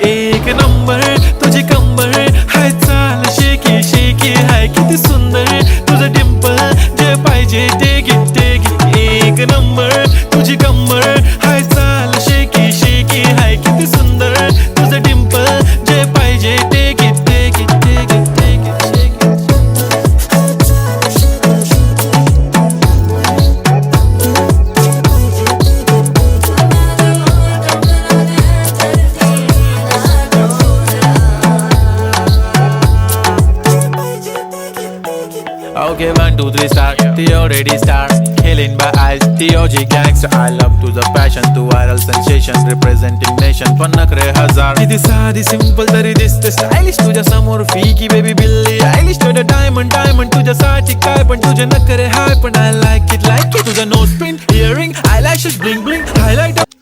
एक नंबर तुझी कंबर हाय चाल शेकी शेकी हाय किती सुंदर तुझं डिंपल जे पाहिजे ते घे एक नंबर तुझी कंबर हाय चाल शेकी शेकी हाय किती सुंदर तुझं डिंपल जे पाहिजे ते घे Okay, 1, 2, 3 start. The already start. Killing by eyes. The OG gangster. I love to the passion, to viral sensation, representing nation. पण नखरे हजार. किती साधी simple तरी दिसते stylish. तुझ्या समोर फीकी baby बिल्ली आयलिश. तुझं diamond तुझ्यासाठी काय पण तुझे नखरे हाय पण I like it. तुझं nose pin, earring, eyelashes, bling bling, highlight.